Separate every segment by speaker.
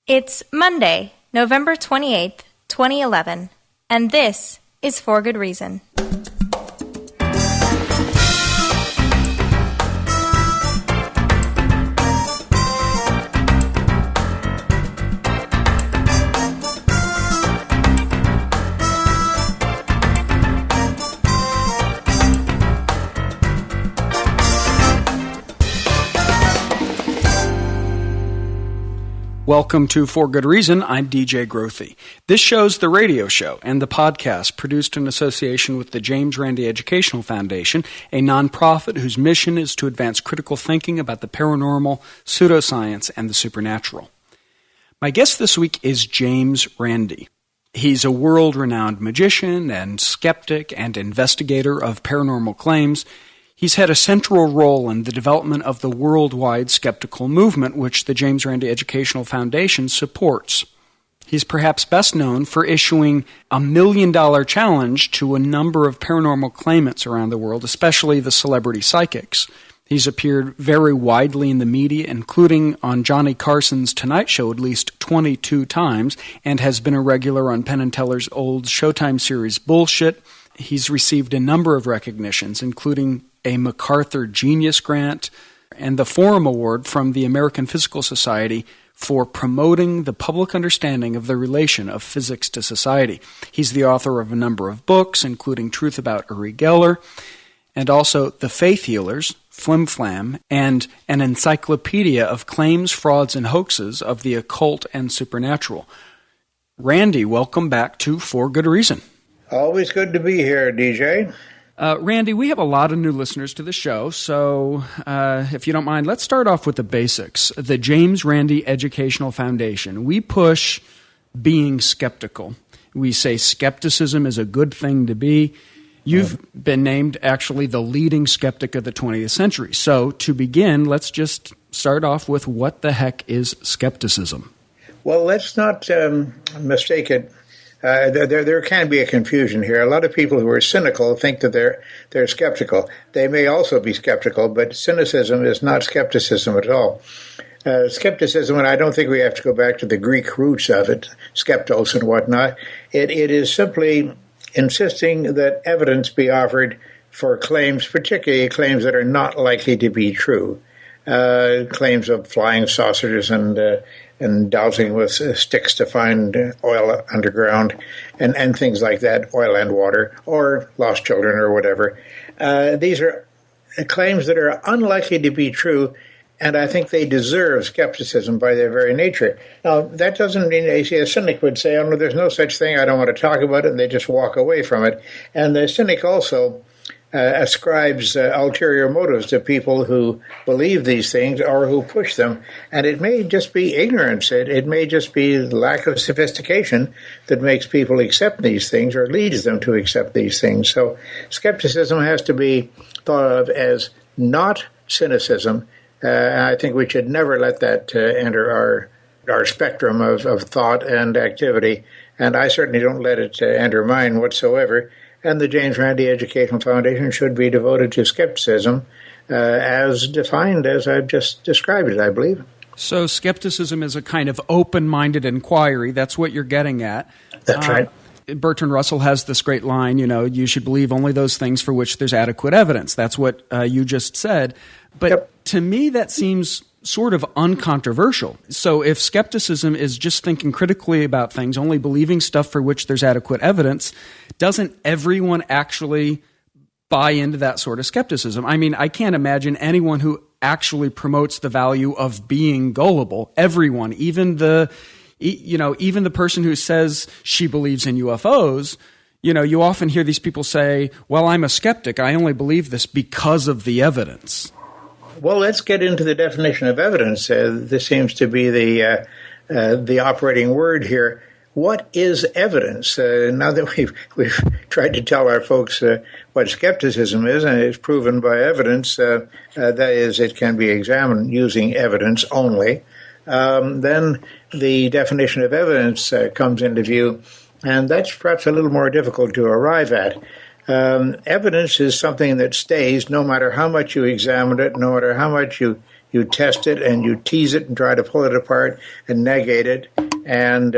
Speaker 1: It's Monday, November 28th, 2011, and this is For Good Reason.
Speaker 2: Welcome to For Good Reason. I'm DJ Grothe. This show's the radio show and the podcast produced in association with the James Randi Educational Foundation, a nonprofit whose mission is to advance critical thinking about the paranormal, pseudoscience, and the supernatural. My guest this week is James Randi. He's a world-renowned magician and skeptic and investigator of paranormal claims. He's had a central role in the development of the worldwide skeptical movement, which the James Randi Educational Foundation supports. He's perhaps best known for issuing a $1 million challenge to a number of paranormal claimants around the world, especially the celebrity psychics. He's appeared very widely in the media, including on Johnny Carson's Tonight Show at least 22 times, and has been a regular on Penn & Teller's old Showtime series Bullshit. He's received a number of recognitions, including a MacArthur Genius Grant, and the Forum Award from the American Physical Society for promoting the public understanding of the relation of physics to society. He's the author of a number of books, including Truth About Uri Geller, and also The Faith Healers, Flim Flam, and an encyclopedia of claims, frauds, and hoaxes of the occult and supernatural. Randi, welcome back to For Good Reason.
Speaker 3: Always good to be here, DJ.
Speaker 2: Randi, we have a lot of new listeners to the show, so if you don't mind, let's start off with the basics. The James Randi Educational Foundation. We push being skeptical. We say skepticism is a good thing to be. You've been named actually the leading skeptic of the 20th century. So to begin, let's just start off with what the heck is skepticism?
Speaker 3: Well, let's not mistake it. There can be a confusion here. A lot of people who are cynical think that they're skeptical. They may also be skeptical, but cynicism is not skepticism at all. Skepticism, and I don't think we have to go back to the Greek roots of it, skeptos and whatnot. It is simply insisting that evidence be offered for claims, particularly claims that are not likely to be true. Claims of flying saucers and dowsing with sticks to find oil underground and things like that, oil and water, or lost children or whatever. These are claims that are unlikely to be true, and I think they deserve skepticism by their very nature. Now, that doesn't mean a cynic would say, oh, no, there's no such thing, I don't want to talk about it, and they just walk away from it. And the cynic also ascribes ulterior motives to people who believe these things or who push them. And it may just be ignorance. It may just be lack of sophistication that makes people accept these things or leads them to accept these things. So skepticism has to be thought of as not cynicism. I think we should never let that enter our spectrum of thought and activity. And I certainly don't let it enter mine whatsoever. And the James Randi Educational Foundation should be devoted to skepticism as defined as I've just described it, I believe.
Speaker 2: So skepticism is a kind of open-minded inquiry. That's what you're getting at.
Speaker 3: That's right.
Speaker 2: Bertrand Russell has this great line, you should believe only those things for which there's adequate evidence. That's what you just said. But To me, that seems sort of uncontroversial. So if skepticism is just thinking critically about things, only believing stuff for which there's adequate evidence, doesn't everyone actually buy into that sort of skepticism? I mean, I can't imagine anyone who actually promotes the value of being gullible. Everyone, even the person who says she believes in UFOs, you often hear these people say, well, I'm a skeptic. I only believe this because of the evidence.
Speaker 3: Well, let's get into the definition of evidence. This seems to be the operating word here. What is evidence? Now that we've tried to tell our folks what skepticism is, and it's proven by evidence, that is, it can be examined using evidence only, then the definition of evidence comes into view, and that's perhaps a little more difficult to arrive at. Evidence is something that stays no matter how much you examine it, no matter how much you you test it and you tease it and try to pull it apart and negate it and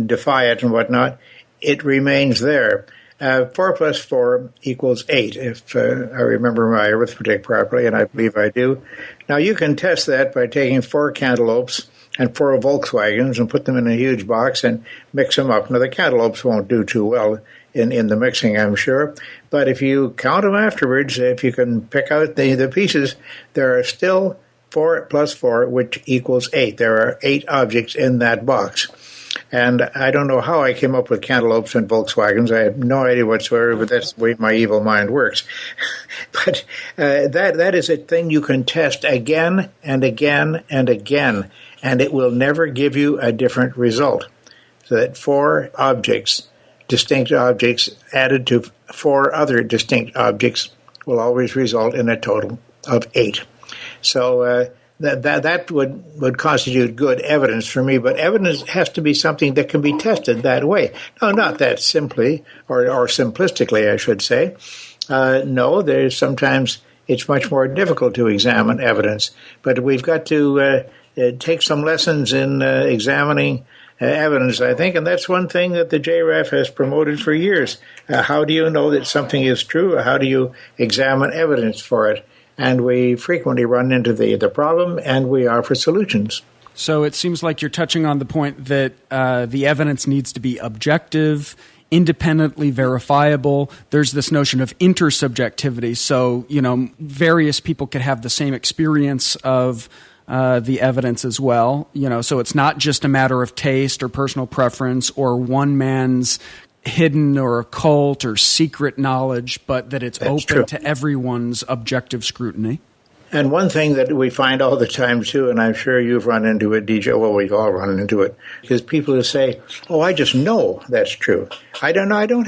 Speaker 3: defy it and whatnot, it remains there. 4 plus 4 equals 8, if I remember my arithmetic properly, and I believe I do. Now, you can test that by taking 4 cantaloupes and 4 Volkswagens and put them in a huge box and mix them up. Now, the cantaloupes won't do too well in the mixing, I'm sure. But if you count them afterwards, if you can pick out the pieces, there are still 4 plus 4, which equals 8. There are 8 objects in that box. And I don't know how I came up with cantaloupes and Volkswagens. I have no idea whatsoever, but that's the way my evil mind works. But that is a thing you can test again and again and again, and it will never give you a different result. So that 4 objects, distinct objects, added to 4 other distinct objects will always result in a total of 8. So that would constitute good evidence for me, but evidence has to be something that can be tested that way. No, not that simply, or simplistically, I should say. No, there's sometimes it's much more difficult to examine evidence, but we've got to take some lessons in examining evidence, I think, and that's one thing that the JREF has promoted for years. How do you know that something is true? How do you examine evidence for it? And we frequently run into the problem, and we offer solutions.
Speaker 2: So it seems like you're touching on the point that the evidence needs to be objective, independently verifiable. There's this notion of intersubjectivity. So, various people could have the same experience of the evidence as well. So it's not just a matter of taste or personal preference or one man's hidden or occult or secret knowledge, but that it's That's open true. To everyone's objective scrutiny.
Speaker 3: And one thing that we find all the time too, and I'm sure you've run into it, DJ. Well, we've all run into it, because people who say, "Oh, I just know that's true. I don't know. I don't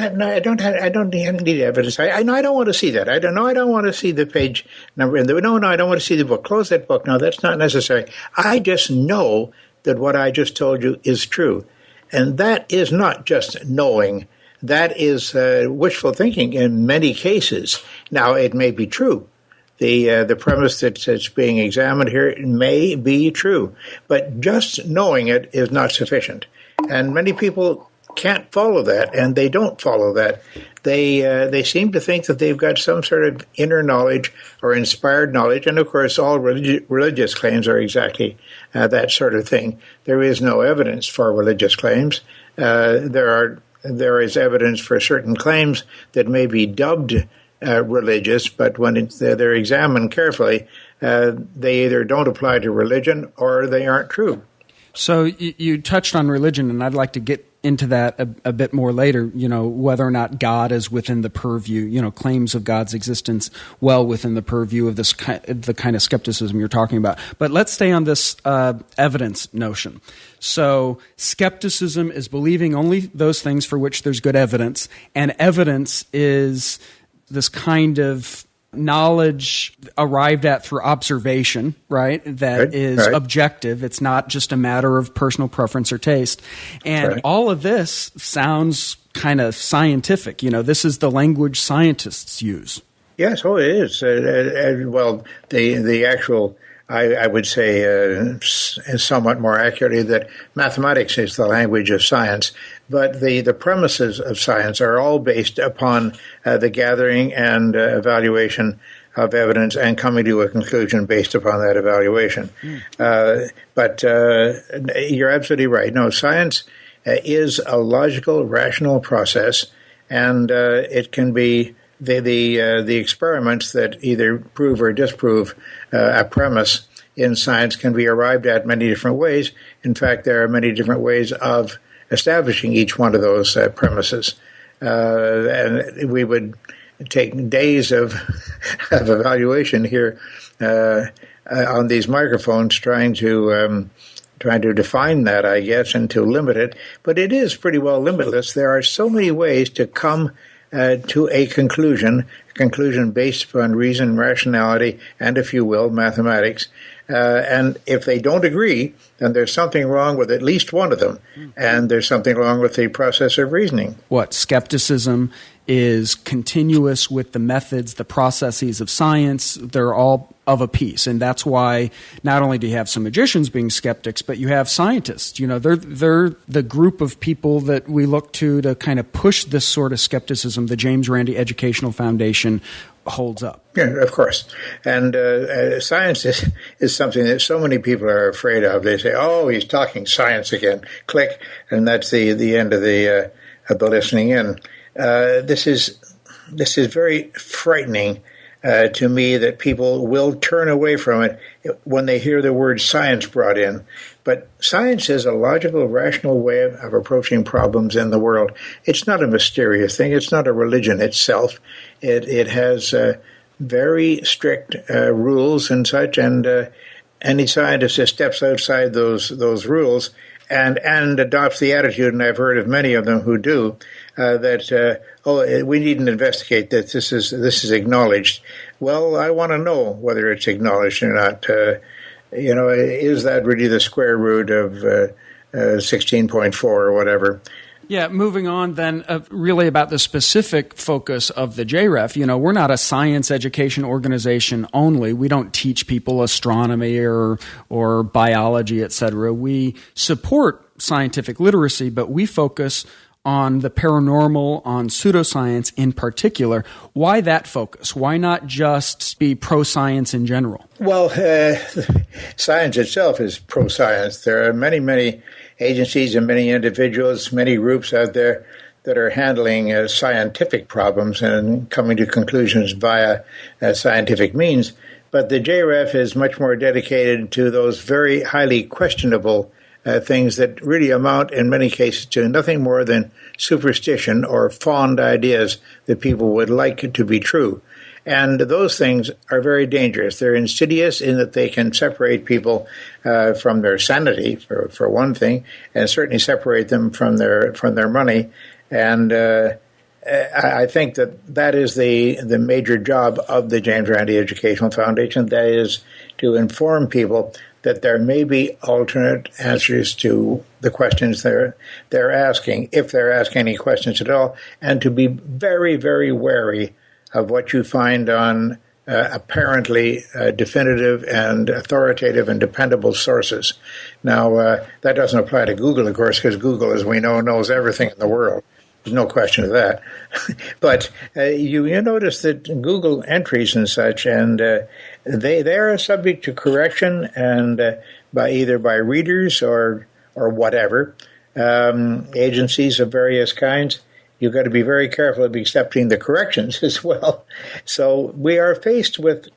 Speaker 3: need evidence. I don't want to see that. I don't want to see the page number. I don't want to see the book. Close that book. No, that's not necessary. I just know that what I just told you is true." And that is not just knowing. That is wishful thinking in many cases. Now, it may be true. The premise that's being examined here may be true. But just knowing it is not sufficient. And many people can't follow that, and they don't follow that. They seem to think that they've got some sort of inner knowledge or inspired knowledge, and of course all religious claims are exactly that sort of thing. There is no evidence for religious claims. There is evidence for certain claims that may be dubbed religious, but when they're examined carefully, they either don't apply to religion or they aren't true.
Speaker 2: So you touched on religion, and I'd like to get into that a bit more later, whether or not God is within the purview, claims of God's existence well within the purview of the kind of skepticism you're talking about. But let's stay on this evidence notion. So skepticism is believing only those things for which there's good evidence, and evidence is this kind of knowledge arrived at through observation, right? That is right. Objective. It's not just a matter of personal preference or taste. And right. All of this sounds kind of scientific. This is the language scientists use.
Speaker 3: Yes, it is. Well, the actual, I would say somewhat more accurately, that mathematics is the language of science. But the premises of science are all based upon the gathering and evaluation of evidence and coming to a conclusion based upon that evaluation. But you're absolutely right. No, science is a logical, rational process, and it can be the experiments that either prove or disprove a premise in science can be arrived at many different ways. In fact, there are many different ways of establishing each one of those premises. And we would take days of evaluation here on these microphones trying to define that, I guess, and to limit it. But it is pretty well limitless. There are so many ways to come to a conclusion based upon reason, rationality, and, if you will, mathematics. And if they don't agree, then there's something wrong with at least one of them, and there's something wrong with the process of reasoning.
Speaker 2: What, skepticism is continuous with the methods, the processes of science? They're all of a piece. And that's why not only do you have some magicians being skeptics, but you have scientists. You know, they're the group of people that we look to kind of push this sort of skepticism the James Randi Educational Foundation holds up.
Speaker 3: Yeah, of course. And science is something that so many people are afraid of. They say, "Oh, he's talking science again." Click, and that's the end of the listening in. This is very frightening to me that people will turn away from it when they hear the word science brought in. But science is a logical, rational way of approaching problems in the world. It's not a mysterious thing. It's not a religion itself. It has very strict rules and such, and any scientist who steps outside those rules and adopts the attitude, and I've heard of many of them who do, that we needn't investigate that this is acknowledged. Well, I want to know whether it's acknowledged or not. Is that really the square root of 16.4 or whatever?
Speaker 2: Yeah, moving on then, really about the specific focus of the JREF. You know, we're not a science education organization only. We don't teach people astronomy or biology, et cetera. We support scientific literacy, but we focus on the paranormal, on pseudoscience in particular. Why that focus? Why not just be pro-science in general?
Speaker 3: Well, science itself is pro-science. There are many, many agencies and many individuals, many groups out there that are handling scientific problems and coming to conclusions via scientific means. But the JREF is much more dedicated to those very highly questionable things that really amount in many cases to nothing more than superstition or fond ideas that people would like to be true. And those things are very dangerous. They're insidious in that they can separate people from their sanity, for one thing, and certainly separate them from their money. And I think that is the major job of the James Randi Educational Foundation. That is to inform people that there may be alternate answers to the questions they're asking, if they're asking any questions at all, and to be very, very wary of what you find on apparently definitive and authoritative and dependable sources. Now, that doesn't apply to Google, of course, because Google, as we know, knows everything in the world. There's no question of that. But you notice that Google entries and such, and they are subject to correction, and by readers or whatever, agencies of various kinds. You've got to be very careful of accepting the corrections as well. So we are faced with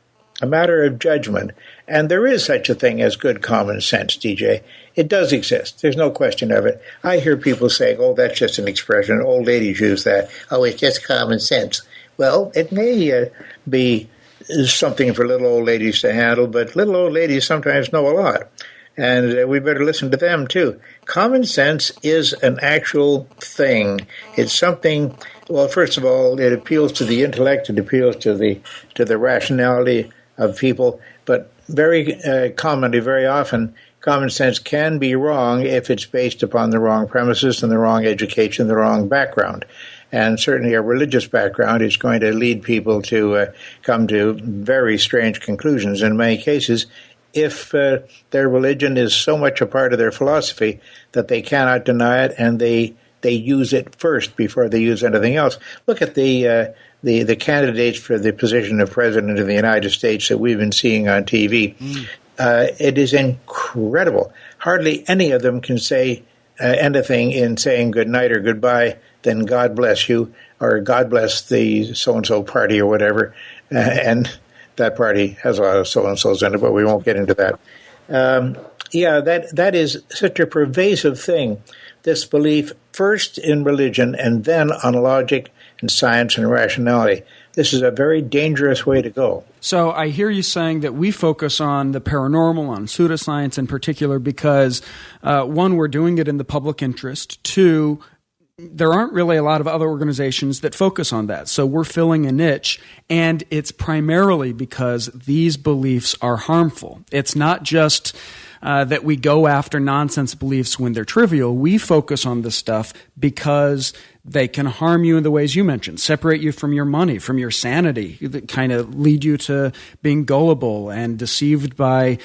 Speaker 3: a matter of judgment, and there is such a thing as good common sense, DJ. It does exist. There's no question of it. I hear people saying, "Oh, that's just an expression. Old ladies use that. Oh, it's just common sense." Well, it may be something for little old ladies to handle, but little old ladies sometimes know a lot, and we better listen to them too. Common sense is an actual thing. It's something. Well, first of all, it appeals to the intellect. It appeals to the rationality of people, but very commonly, very often, common sense can be wrong if it's based upon the wrong premises and the wrong education, the wrong background. And certainly a religious background is going to lead people to come to very strange conclusions in many cases if their religion is so much a part of their philosophy that they cannot deny it, and they use it first before they use anything else. Look at the candidates for the position of President of the United States that we've been seeing on TV. It is incredible. Hardly any of them can say anything in saying good night or goodbye than God bless you, or God bless the so-and-so party or whatever. And that party has a lot of so-and-sos in it, but we won't get into that. That is such a pervasive thing, this belief first in religion and then on logic and science and rationality. This is a very dangerous way to go.
Speaker 2: So I hear you saying that we focus on the paranormal, on pseudoscience in particular, because, one, we're doing it in the public interest. Two, there aren't really a lot of other organizations that focus on that. So we're filling a niche, and it's primarily because these beliefs are harmful. It's not just that we go after nonsense beliefs when they're trivial. We focus on this stuff because they can harm you in the ways you mentioned, separate you from your money, from your sanity, that kind of lead you to being gullible and deceived by,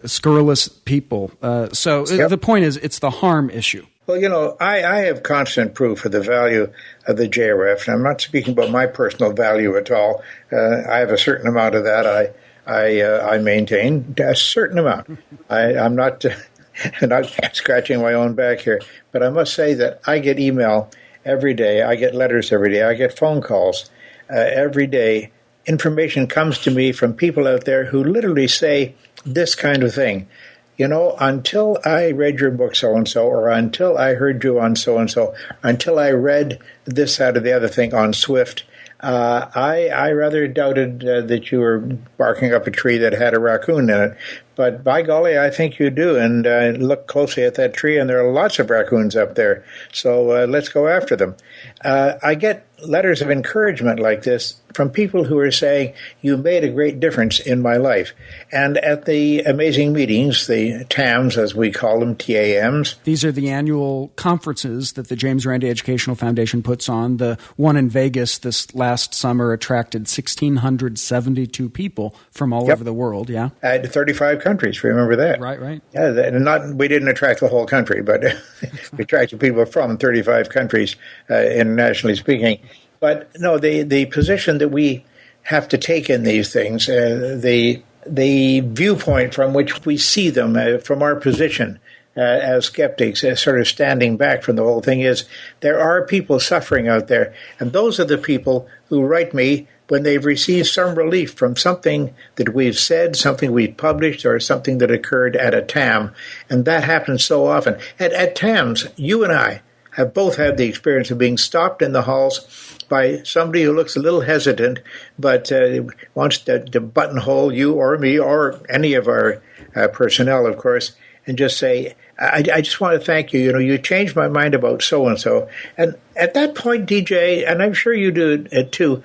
Speaker 2: scurrilous people. So the point is, it's the harm issue.
Speaker 3: Well, I have constant proof of the value of the JREF, and I'm not speaking about my personal value at all. I have a certain amount of that. I maintain a certain amount. I'm not scratching my own back here, but I must say that I get email every day. I get letters every day. I get phone calls every day. Information comes to me from people out there who literally say this kind of thing. Until I read your book so-and-so, or until I heard you on so-and-so, until I read this, that, or the other thing on Swift, I rather doubted that you were barking up a tree that had a raccoon in it. But by golly, I think you do. And look closely at that tree, and there are lots of raccoons up there. So let's go after them. I get letters of encouragement like this from people who are saying, you made a great difference in my life. And at the amazing meetings, the TAMs, as we call them, TAMs.
Speaker 2: These are the annual conferences that the James Randi Educational Foundation puts on. The one in Vegas this last summer attracted 1,672 people from all over the world, yeah?
Speaker 3: 35 countries, remember that?
Speaker 2: Right.
Speaker 3: Yeah, we didn't attract the whole country, but we attracted people from 35 countries, internationally speaking. But no, the position that we have to take in these things, the viewpoint from which we see them from our position as skeptics, sort of standing back from the whole thing, is there are people suffering out there, and those are the people who write me when they've received some relief from something that we've said, something we've published, or something that occurred at a TAM, and that happens so often. At TAMs, you and I have both had the experience of being stopped in the halls by somebody who looks a little hesitant, but wants to buttonhole you or me or any of our personnel, of course, and just say, I just want to thank you. You changed my mind about so-and-so. And at that point, DJ, and I'm sure you do it too,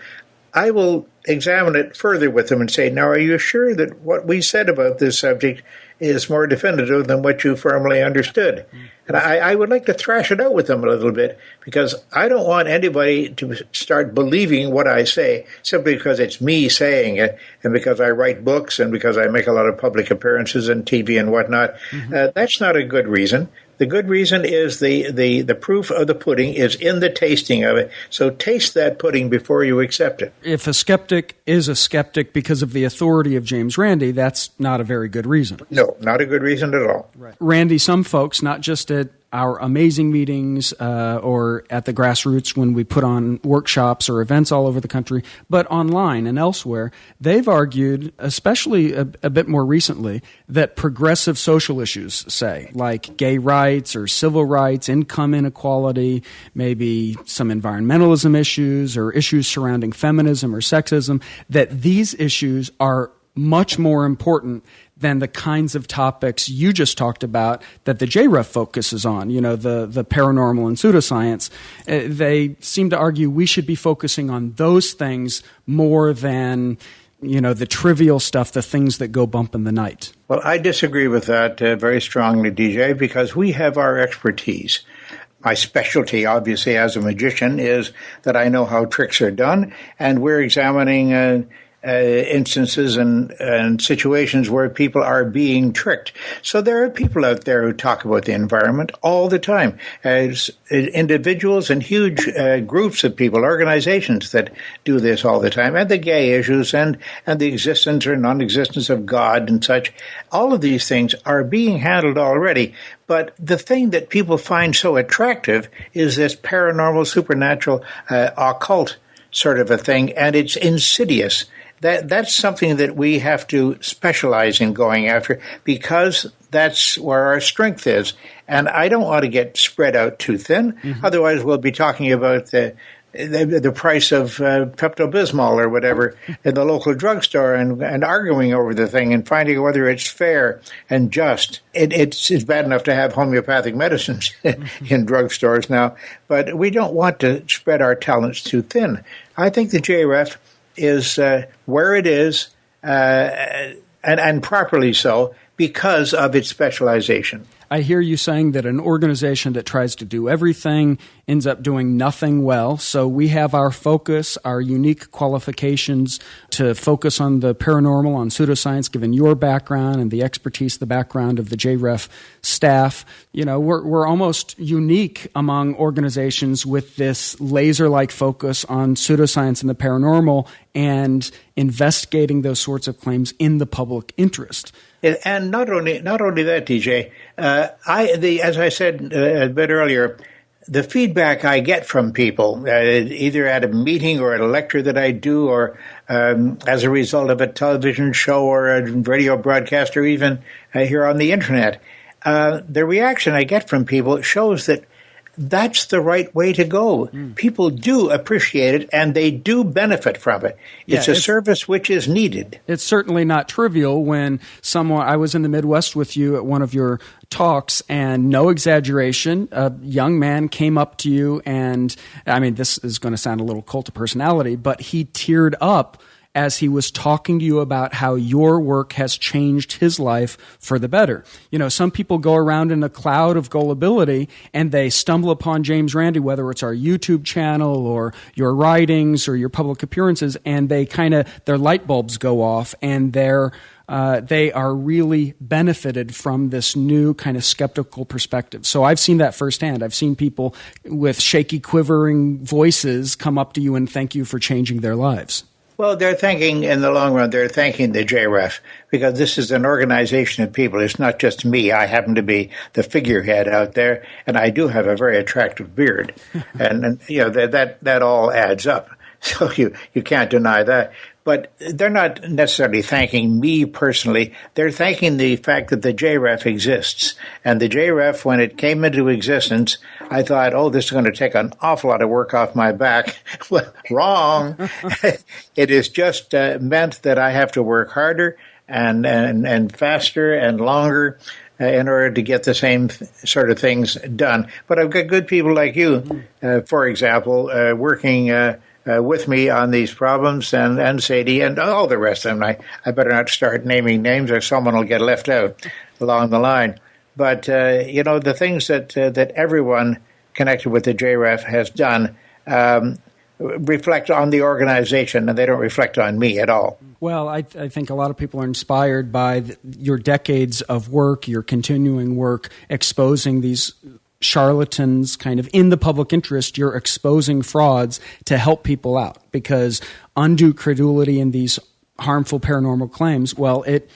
Speaker 3: I will examine it further with them and say, now, are you sure that what we said about this subject is more definitive than what you firmly understood? And I would like to thrash it out with them a little bit, because I don't want anybody to start believing what I say simply because it's me saying it and because I write books and because I make a lot of public appearances on TV and whatnot. That's not a good reason. The good reason is the proof of the pudding is in the tasting of it. So taste that pudding before you accept it.
Speaker 2: If a skeptic is a skeptic because of the authority of James Randi, that's not a very good reason.
Speaker 3: No, not a good reason at all.
Speaker 2: Right. Randi, some folks, not just at our amazing meetings or at the grassroots when we put on workshops or events all over the country, but online and elsewhere, they've argued, especially a bit more recently, that progressive social issues, say, like gay rights or civil rights, income inequality, maybe some environmentalism issues or issues surrounding feminism or sexism, that these issues are much more important than the kinds of topics you just talked about that the JREF focuses on, the paranormal and pseudoscience. They seem to argue we should be focusing on those things more than, the trivial stuff, the things that go bump in the night.
Speaker 3: Well, I disagree with that very strongly, DJ, because we have our expertise. My specialty, obviously, as a magician, is that I know how tricks are done, and we're examining instances and situations where people are being tricked. So there are people out there who talk about the environment all the time, as individuals and huge groups of people, organizations that do this all the time, and the gay issues and the existence or non-existence of God and such. All of these things are being handled already. But the thing that people find so attractive is this paranormal, supernatural, occult sort of a thing, and it's insidious. That's something that we have to specialize in going after, because that's where our strength is. And I don't want to get spread out too thin. Mm-hmm. Otherwise, we'll be talking about the price of Pepto-Bismol or whatever in the local drugstore and arguing over the thing and finding whether it's fair and just. It's bad enough to have homeopathic medicines in drugstores now, but we don't want to spread our talents too thin. I think the JREF is where it is, and properly so, because of its specialization.
Speaker 2: I hear you saying that an organization that tries to do everything ends up doing nothing well. So we have our focus, our unique qualifications to focus on the paranormal, on pseudoscience, given your background and the expertise, the background of the JREF staff. You know, we're almost unique among organizations with this laser-like focus on pseudoscience and the paranormal and investigating those sorts of claims in the public interest.
Speaker 3: And not only that, DJ, as I said a bit earlier, the feedback I get from people, either at a meeting or at a lecture that I do, or as a result of a television show or a radio broadcast, or even here on the internet, the reaction I get from people shows that that's the right way to go. People do appreciate it, and they do benefit from it. It's a service which is needed.
Speaker 2: It's certainly not trivial when I was in the Midwest with you at one of your talks, and no exaggeration, a young man came up to you, and I mean, this is going to sound a little cult of personality, but he teared up as he was talking to you about how your work has changed his life for the better. You know, some people go around in a cloud of gullibility and they stumble upon James Randi, whether it's our YouTube channel or your writings or your public appearances, and their light bulbs go off, and they are really benefited from this new kind of skeptical perspective. So I've seen that firsthand. I've seen people with shaky, quivering voices come up to you and thank you for changing their lives.
Speaker 3: Well, in the long run, they're thanking the JREF, because this is an organization of people. It's not just me. I happen to be the figurehead out there, and I do have a very attractive beard. and you know, that all adds up. So you can't deny that. But they're not necessarily thanking me personally. They're thanking the fact that the JREF exists. And the JREF, when it came into existence, I thought, this is going to take an awful lot of work off my back. Well, wrong. It is just meant that I have to work harder and faster and longer in order to get the same sort of things done. But I've got good people like you, for example, working with me on these problems, and Sadie and all the rest of them. I better not start naming names, or someone will get left out along the line. But the things that everyone connected with the JREF has done reflect on the organization, and they don't reflect on me at all.
Speaker 2: Well, I think a lot of people are inspired by your decades of work, your continuing work, exposing these charlatans kind of in the public interest. You're exposing frauds to help people out, because undue credulity in these harmful paranormal claims, well, it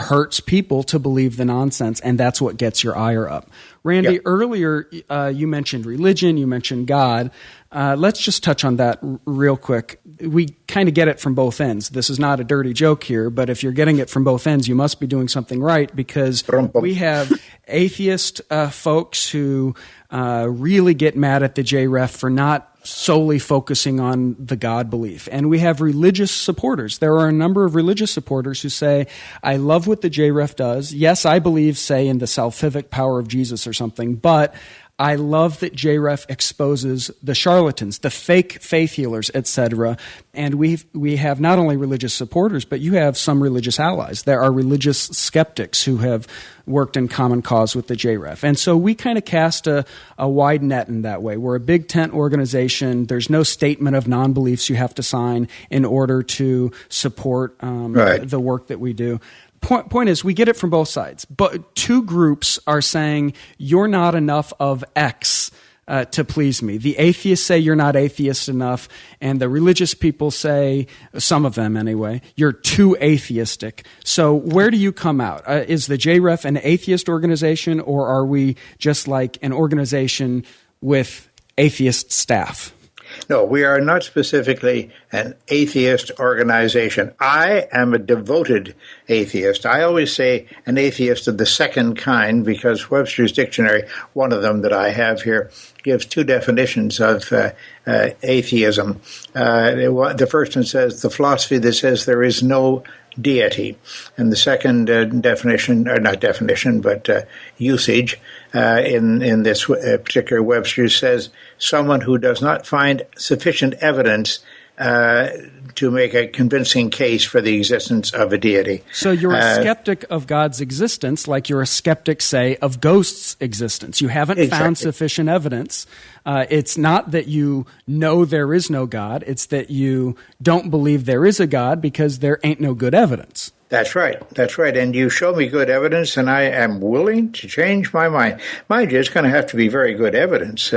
Speaker 2: hurts people to believe the nonsense, and that's what gets your ire up. Randy, Earlier you mentioned religion, you mentioned God. Let's just touch on that real quick. We kind of get it from both ends. This is not a dirty joke here, but if you're getting it from both ends, you must be doing something right, because we have atheist folks who really get mad at the JREF for not solely focusing on the God belief. And we have religious supporters. There are a number of religious supporters who say, I love what the JREF does. Yes, I believe, say, in the salvific power of Jesus or something, but I love that JREF exposes the charlatans, the fake faith healers, etc. And we have not only religious supporters, but you have some religious allies. There are religious skeptics who have worked in common cause with the JREF. And so we kind of cast a wide net in that way. We're a big tent organization. There's no statement of non-beliefs you have to sign in order to support the work that we do. Point is, we get it from both sides. But two groups are saying, you're not enough of X to please me. The atheists say you're not atheist enough, and the religious people say, some of them anyway, you're too atheistic. So where do you come out? Is the JREF an atheist organization, or are we just like an organization with atheist staff?
Speaker 3: No, we are not specifically an atheist organization. I am a devoted atheist. I always say an atheist of the second kind, because Webster's Dictionary, one of them that I have here, gives two definitions of atheism. The first one says the philosophy that says there is no deity. And the second definition, or not definition, but usage in this particular Webster says someone who does not find sufficient evidence to make a convincing case for the existence of a deity.
Speaker 2: So you're a skeptic of God's existence, like you're a skeptic, say, of ghosts' existence. You haven't found sufficient evidence. It's not that you know there is no God. It's that you don't believe there is a God because there ain't no good evidence.
Speaker 3: That's right. That's right. And you show me good evidence, and I am willing to change my mind. Mind you, it's going to have to be very good evidence,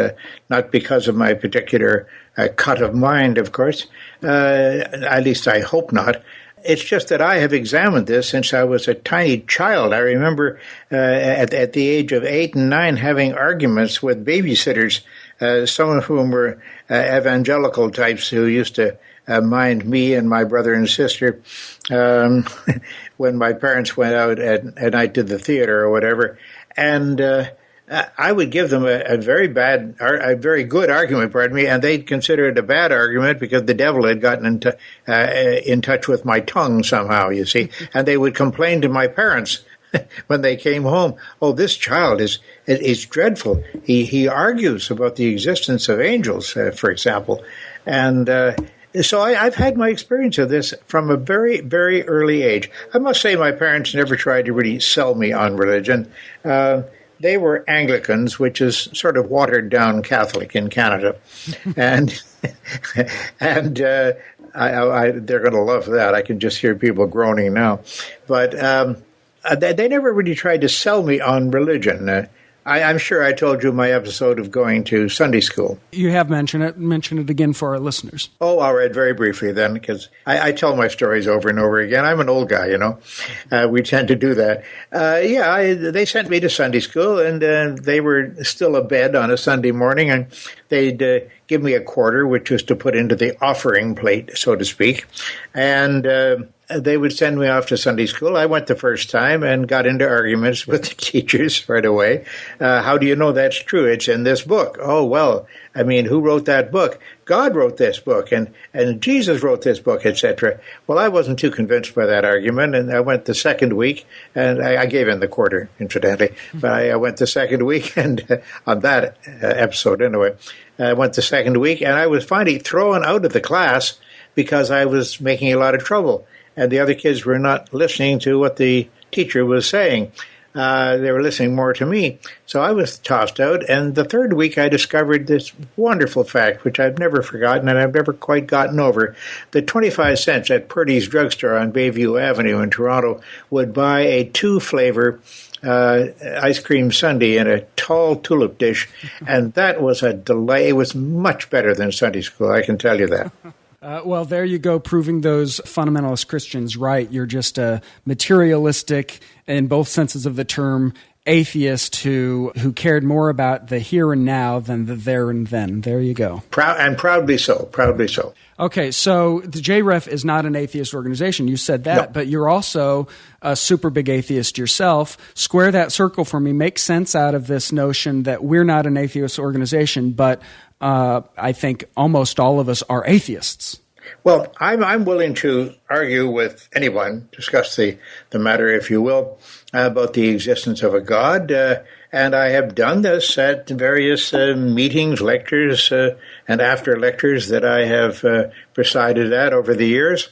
Speaker 3: not because of my particular cut of mind, of course. At least I hope not. It's just that I have examined this since I was a tiny child. I remember at the age of 8 and 9 having arguments with babysitters, some of whom were evangelical types who used to mind me and my brother and sister when my parents went out at night to the theater or whatever. And I would give them a very good argument, and they'd consider it a bad argument because the devil had gotten in touch with my tongue somehow, you see. And they would complain to my parents when they came home. Oh, this child is dreadful. He argues about the existence of angels, for example. And so I've had my experience of this from a very, very early age. I must say my parents never tried to really sell me on religion. They were Anglicans, which is sort of watered-down Catholic in Canada. And they're going to love that. I can just hear people groaning now. But they never really tried to sell me on religion. I'm sure I told you my episode of going to Sunday school.
Speaker 2: You have mentioned it. Mention it again for our listeners.
Speaker 3: Oh, all right, very briefly then, because I tell my stories over and over again. I'm an old guy, you know. We tend to do that. They sent me to Sunday school, and they were still abed on a Sunday morning, and they'd give me a quarter, which was to put into the offering plate, so to speak. And they would send me off to Sunday school. I went the first time and got into arguments with the teachers right away. How do you know that's true? It's in this book. Oh, well, I mean, who wrote that book? God wrote this book, and Jesus wrote this book, etc. Well, I wasn't too convinced by that argument, and I went the second week, and I gave in the quarter, incidentally, but I went the second week, and on that episode anyway, I went the second week, and I was finally thrown out of the class because I was making a lot of trouble. And the other kids were not listening to what the teacher was saying. They were listening more to me. So I was tossed out. And the third week, I discovered this wonderful fact, which I've never forgotten and I've never quite gotten over. That 25 cents at Purdy's drugstore on Bayview Avenue in Toronto would buy a 2-flavor ice cream sundae in a tall tulip dish. And that was a delight. It was much better than Sunday school, I can tell you that.
Speaker 2: Well, there you go, proving those fundamentalist Christians right. You're just a materialistic, in both senses of the term, atheist who cared more about the here and now than the there and then. There you go.
Speaker 3: Proudly so. Proudly so.
Speaker 2: Okay, so the JREF is not an atheist organization. You said that, no. But you're also a super big atheist yourself. Square that circle for me. Make sense out of this notion that we're not an atheist organization, but I think almost all of us are atheists.
Speaker 3: Well, I'm willing to argue with anyone, discuss the matter, if you will, about the existence of a God. And I have done this at various meetings, lectures, and after lectures that I have presided at over the years.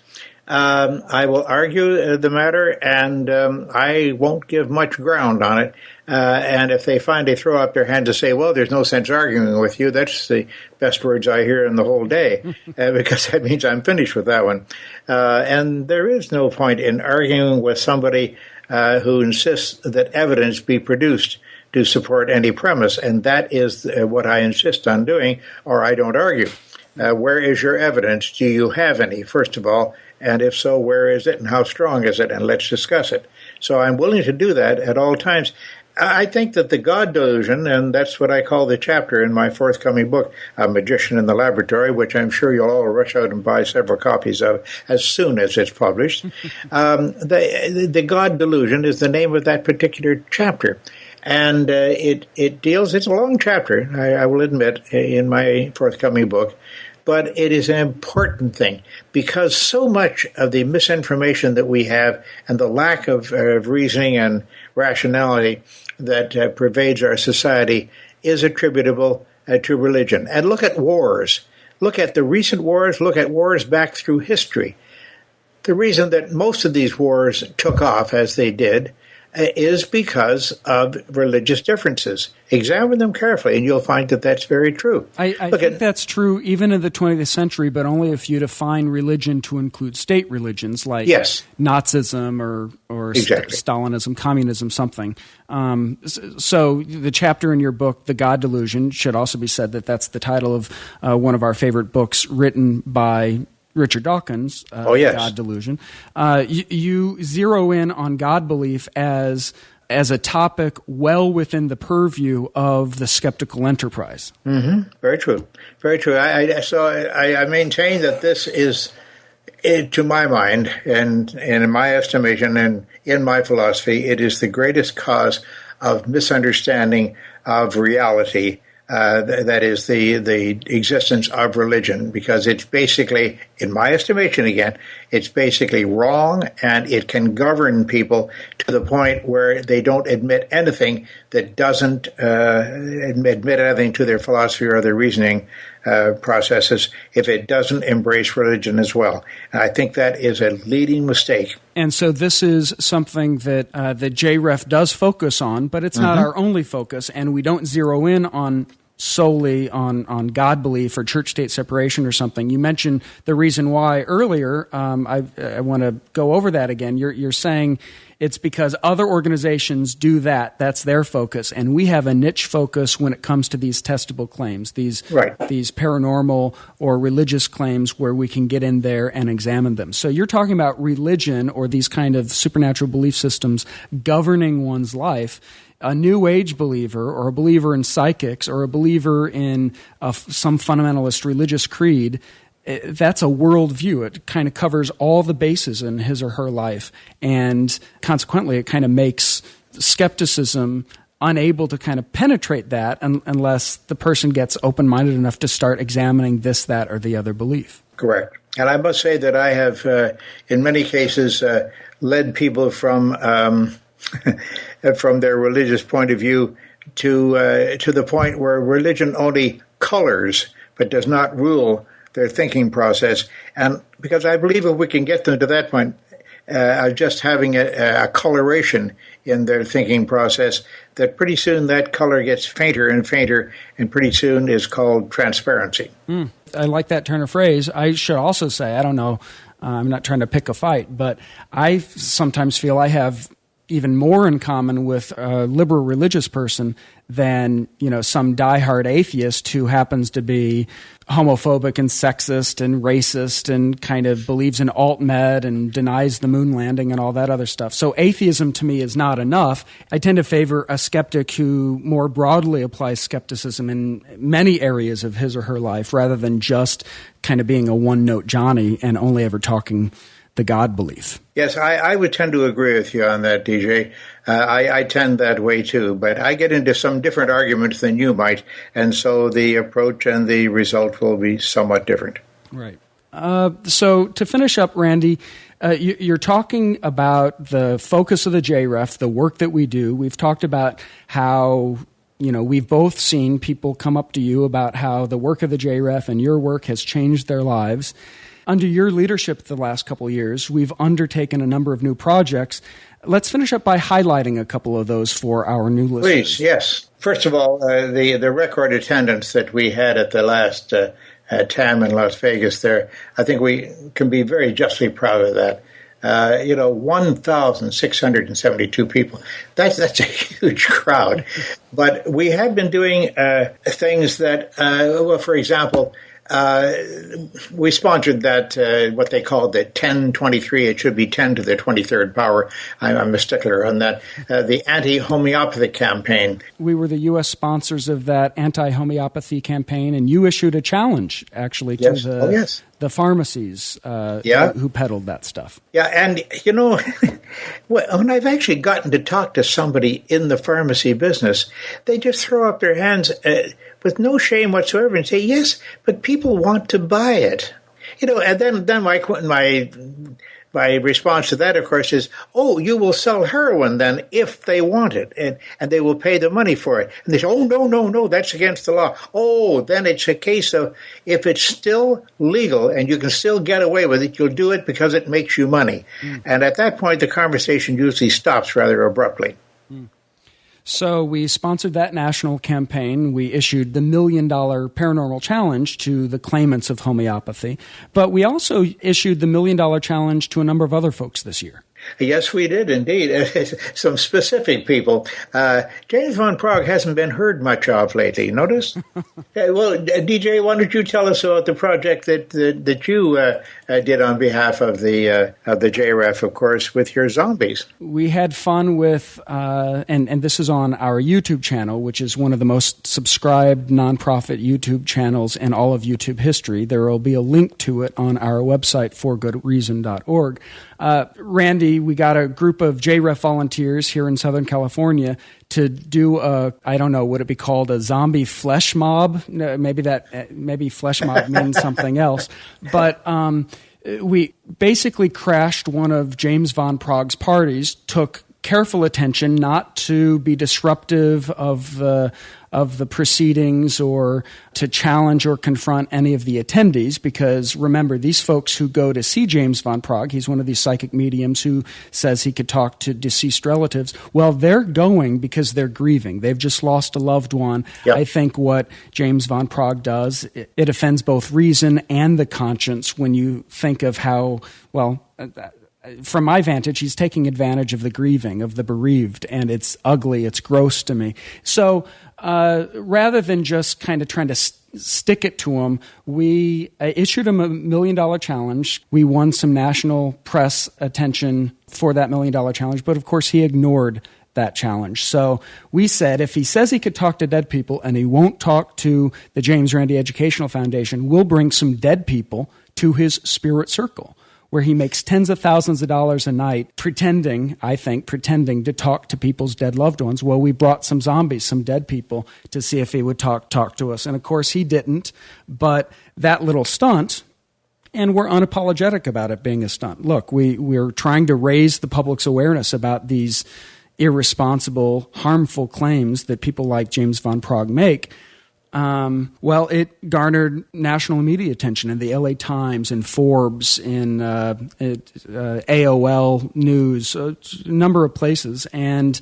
Speaker 3: I will argue the matter, and I won't give much ground on it. And if they finally throw up their hand to say, well, there's no sense arguing with you, that's the best words I hear in the whole day, because that means I'm finished with that one. And there is no point in arguing with somebody who insists that evidence be produced to support any premise, and that is what I insist on doing, or I don't argue. Where is your evidence? Do you have any, first of all? And if so, where is it and how strong is it? And let's discuss it. So I'm willing to do that at all times. I think that the God delusion, and that's what I call the chapter in my forthcoming book, A Magician in the Laboratory, which I'm sure you'll all rush out and buy several copies of as soon as it's published. The God delusion is the name of that particular chapter. And it deals, it's a long chapter, I will admit, in my forthcoming book, but it is an important thing because so much of the misinformation that we have and the lack of reasoning and rationality that pervades our society is attributable to religion. And look at wars. look at the recent wars, look at wars back through history. The reason that most of these wars took off as they did is because of religious differences. Examine them carefully, and you'll find that that's very true.
Speaker 2: I think that's true even in the 20th century, but only if you define religion to include state religions like Nazism or
Speaker 3: exactly.
Speaker 2: Stalinism, communism, something. So the chapter in your book, The God Delusion, should also be said that that's the title of one of our favorite books written by Richard Dawkins, God Delusion. You zero in on God belief as a topic well within the purview of the skeptical enterprise.
Speaker 3: Mm-hmm. Very true. Very true. I maintain that this is, to my mind, and in my estimation and in my philosophy, it is the greatest cause of misunderstanding of reality. That is the existence of religion, because it's basically, in my estimation again, it's basically wrong, and it can govern people to the point where they don't admit anything that doesn't admit anything to their philosophy or their reasoning processes if it doesn't embrace religion as well. And I think that is a leading mistake.
Speaker 2: And so this is something that the JREF does focus on, but it's not our only focus, and we don't zero in on solely on God belief or church-state separation or something. You mentioned the reason why earlier. I want to go over that again. You're saying it's because other organizations do that. That's their focus. And we have a niche focus when it comes to these testable claims, these paranormal or religious claims where we can get in there and examine them. So you're talking about religion or these kind of supernatural belief systems governing one's life. A New Age believer or a believer in psychics or a believer in some fundamentalist religious creed, that's a worldview. It kind of covers all the bases in his or her life. And consequently, it kind of makes skepticism unable to kind of penetrate that unless the person gets open-minded enough to start examining this, that, or the other belief.
Speaker 3: Correct. And I must say that I have, in many cases, led people from their religious point of view to the point where religion only colors but does not rule their thinking process. And because I believe if we can get them to that point, just having a coloration in their thinking process, that pretty soon that color gets fainter and fainter, and pretty soon is called transparency.
Speaker 2: I like that turn of phrase. I should also say, I don't know, I'm not trying to pick a fight, but I sometimes feel I have even more in common with a liberal religious person than, some diehard atheist who happens to be homophobic and sexist and racist and kind of believes in alt-med and denies the moon landing and all that other stuff. So atheism to me is not enough. I tend to favor a skeptic who more broadly applies skepticism in many areas of his or her life rather than just kind of being a one-note Johnny and only ever talking the God belief.
Speaker 3: Yes, I would tend to agree with you on that, DJ. I tend that way too, but I get into some different arguments than you might, and so the approach and the result will be somewhat different.
Speaker 2: Right. So to finish up, Randy, you're talking about the focus of the JREF, the work that we do. We've talked about how we've both seen people come up to you about how the work of the JREF and your work has changed their lives. Under your leadership the last couple of years, we've undertaken a number of new projects. Let's finish up by highlighting a couple of those for our new listeners.
Speaker 3: Please, yes. First of all, the record attendance that we had at the last TAM in Las Vegas there, I think we can be very justly proud of that. 1,672 people. That's a huge crowd. But we have been doing things that, for example, we sponsored that, what they called the 1023. It should be 10 to the 23rd power. I'm a stickler on that. The anti-homeopathy campaign.
Speaker 2: We were the U.S. sponsors of that anti-homeopathy campaign, and you issued a challenge, actually, to the pharmacies who peddled that stuff.
Speaker 3: Yeah, and, when I've actually gotten to talk to somebody in the pharmacy business, they just throw up their hands with no shame whatsoever and say, yes, but people want to buy it. And then my my response to that, of course, is, oh, you will sell heroin then if they want it, and they will pay the money for it. And they say, oh, no, that's against the law. Oh, then it's a case of if it's still legal and you can still get away with it, you'll do it because it makes you money. And at that point, the conversation usually stops rather abruptly.
Speaker 2: So we sponsored that national campaign. We issued the $1 Million Paranormal Challenge to the claimants of homeopathy. But we also issued the $1 Million Challenge to a number of other folks this year.
Speaker 3: Yes, we did indeed. Some specific people. James von Praagh hasn't been heard much of lately. Notice? Well, DJ, why don't you tell us about the project that you did on behalf of the JREF, of course, with your zombies?
Speaker 2: We had fun with, and this is on our YouTube channel, which is one of the most subscribed nonprofit YouTube channels in all of YouTube history. There will be a link to it on our website, forgoodreason.org. Randy, we got a group of JREF volunteers here in Southern California to do I don't know, would it be called a zombie flesh mob? No, maybe flesh mob means something else. But we basically crashed one of James von Praagh's parties, took careful attention not to be disruptive of the proceedings or to challenge or confront any of the attendees, because remember, these folks who go to see James von Praagh, he's one of these psychic mediums who says he could talk to deceased relatives. Well, they're going because they're grieving. They've just lost a loved one. Yep. I think what James von Praagh does, it offends both reason and the conscience when you think of how, well, from my vantage, he's taking advantage of the grieving, of the bereaved, and it's ugly, it's gross to me. So rather than just kind of trying to stick it to him, we issued him a $1 Million Challenge. We won some national press attention for that $1 Million Challenge, but of course he ignored that challenge. So we said if he says he could talk to dead people and he won't talk to the James Randi Educational Foundation, we'll bring some dead people to his spirit circle, where he makes tens of thousands of dollars a night pretending to talk to people's dead loved ones. Well, we brought some zombies, some dead people, to see if he would talk to us. And of course he didn't, but that little stunt, and we're unapologetic about it being a stunt. Look, we're trying to raise the public's awareness about these irresponsible, harmful claims that people like James von Praagh make. Well, it garnered national media attention in the LA Times, in Forbes, in AOL News, a number of places. And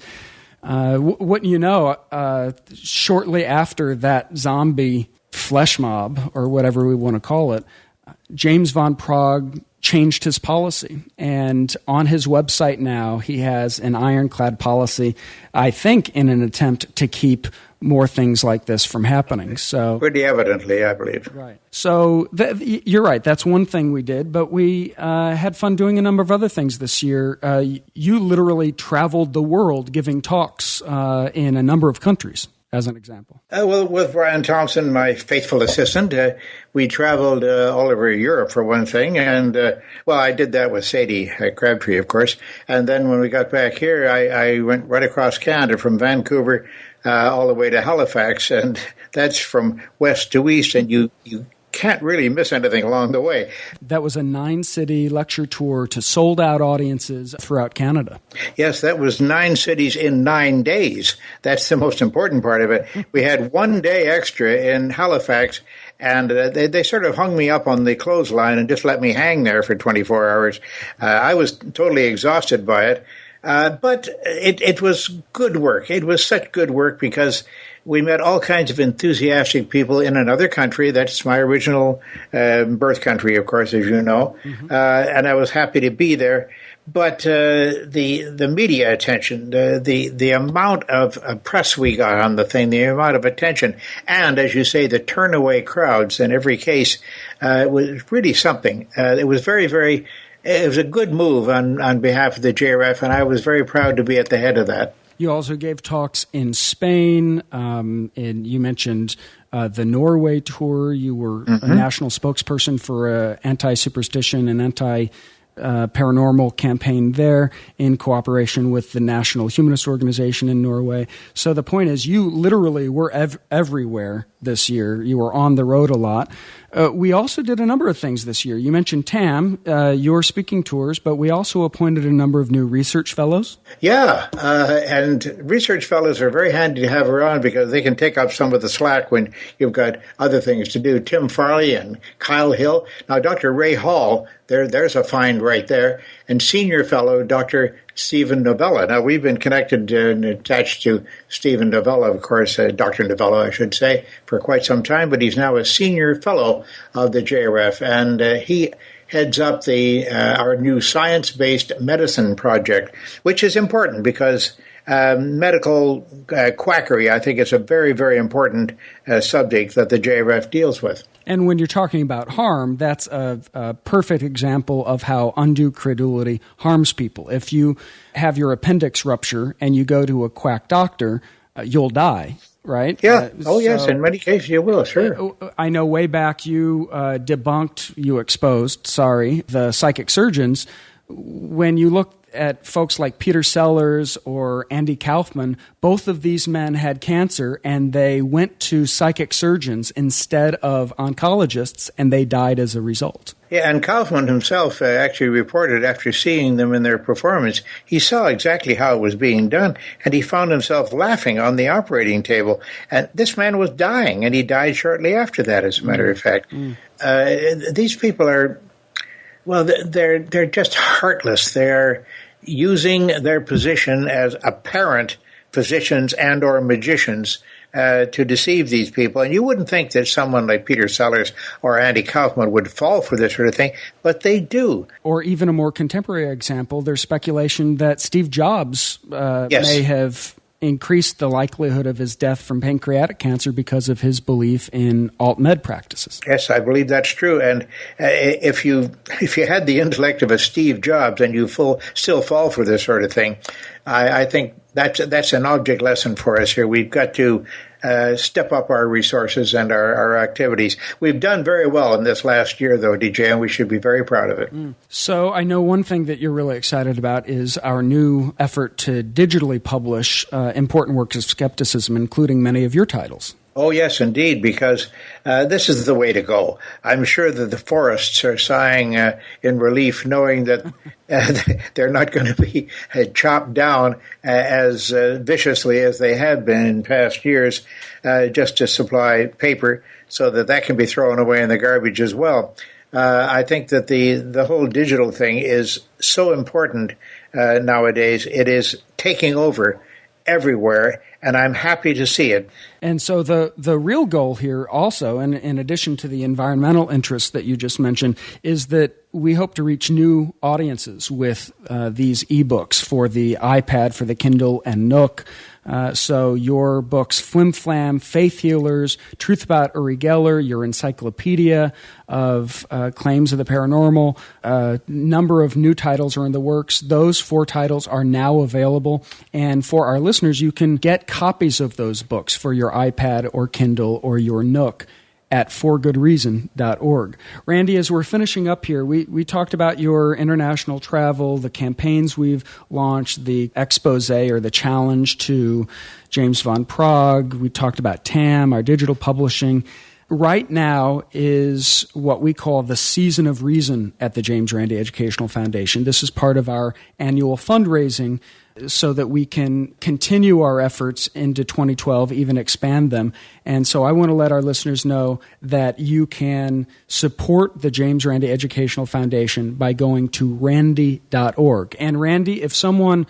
Speaker 2: what you know, shortly after that zombie flesh mob, or whatever we want to call it, James von Praagh changed his policy. And on his website now, he has an ironclad policy, I think, in an attempt to keep more things like this from happening. So
Speaker 3: pretty evidently, I believe.
Speaker 2: Right. So you're right. That's one thing we did, but we had fun doing a number of other things this year. You literally traveled the world giving talks in a number of countries, as an example.
Speaker 3: Well, with Brian Thompson, my faithful assistant, we traveled all over Europe for one thing. And, well, I did that with Sadie Crabtree, of course. And then when we got back here, I went right across Canada from Vancouver all the way to Halifax, and that's from west to east, and you can't really miss anything along the way.
Speaker 2: That was a 9-city lecture tour to sold-out audiences throughout Canada.
Speaker 3: Yes, that was 9 cities in 9 days. That's the most important part of it. We had 1 day extra in Halifax, and they sort of hung me up on the clothesline and just let me hang there for 24 hours. I was totally exhausted by it. But it was good work. It was such good work because we met all kinds of enthusiastic people in another country. That's my original birth country, of course, as you know. Mm-hmm. And I was happy to be there. But the media attention, the amount of press we got on the thing, the amount of attention, and, as you say, the turnaway crowds in every case was really something. It was very, very... It was a good move on behalf of the JREF, and I was very proud to be at the head of that.
Speaker 2: You also gave talks in Spain, and you mentioned the Norway tour. You were a national spokesperson for anti-superstition and paranormal campaign there in cooperation with the National Humanist Organization in Norway. So the point is, you literally were everywhere this year. You were on the road a lot. We also did a number of things this year. You mentioned TAM, your speaking tours, but we also appointed a number of new research fellows.
Speaker 3: Yeah, and research fellows are very handy to have around because they can take up some of the slack when you've got other things to do. Tim Farley and Kyle Hill. Now, Dr. Ray Hall, there's a find right there. And senior fellow, Dr. Stephen Novella. Now, we've been connected and attached to Stephen Novella, of course, Dr. Novella, I should say, for quite some time, but he's now a senior fellow of the JREF, and he heads up our new science-based medicine project, which is important because medical quackery, I think, is a very, very important subject that the JREF deals with.
Speaker 2: And when you're talking about harm, that's a perfect example of how undue credulity harms people. If you have your appendix rupture and you go to a quack doctor, you'll die, right?
Speaker 3: Yeah. Yes, in many cases you will, sure.
Speaker 2: I know way back you exposed the psychic surgeons. When you look at folks like Peter Sellers or Andy Kaufman, both of these men had cancer and they went to psychic surgeons instead of oncologists, and they died as a result.
Speaker 3: Yeah, and Kaufman himself actually reported after seeing them in their performance, he saw exactly how it was being done, and he found himself laughing on the operating table. And this man was dying, and he died shortly after that, as a matter of fact. These people are, well, they're just heartless. They're using their position as apparent physicians and or magicians to deceive these people. And you wouldn't think that someone like Peter Sellers or Andy Kaufman would fall for this sort of thing, but they do.
Speaker 2: Or even a more contemporary example, there's speculation that Steve Jobs may have increased the likelihood of his death from pancreatic cancer because of his belief in alt-med practices.
Speaker 3: Yes, I believe that's true. And if you had the intellect of a Steve Jobs and you still fall for this sort of thing, I think that's an object lesson for us here. We've got to step up our resources and our activities. We've done very well in this last year, though, DJ, and we should be very proud of it.
Speaker 2: So I know one thing that you're really excited about is our new effort to digitally publish important works of skepticism, including many of your titles.
Speaker 3: Oh, yes, indeed, because this is the way to go. I'm sure that the forests are sighing in relief, knowing that they're not going to be chopped down as viciously as they have been in past years, just to supply paper so that can be thrown away in the garbage as well. I think that the whole digital thing is so important nowadays. It is taking over everywhere, and I'm happy to see it.
Speaker 2: And so the real goal here also, and in addition to the environmental interests that you just mentioned, is that we hope to reach new audiences with these ebooks for the iPad, for the Kindle, and Nook. So your books, Flim Flam, Faith Healers, Truth About Uri Geller, your encyclopedia of claims of the paranormal, number of new titles are in the works. Those 4 titles are now available. And for our listeners, you can get copies of those books for your iPad or Kindle or your Nook at forgoodreason.org. Randy, as we're finishing up here, we talked about your international travel, the campaigns we've launched, the expose or the challenge to James von Prague. We talked about TAM, our digital publishing. Right now is what we call the Season of Reason at the James Randi Educational Foundation. This is part of our annual fundraising so that we can continue our efforts into 2012, even expand them. And so I want to let our listeners know that you can support the James Randi Educational Foundation by going to randi.org. And Randy, if someone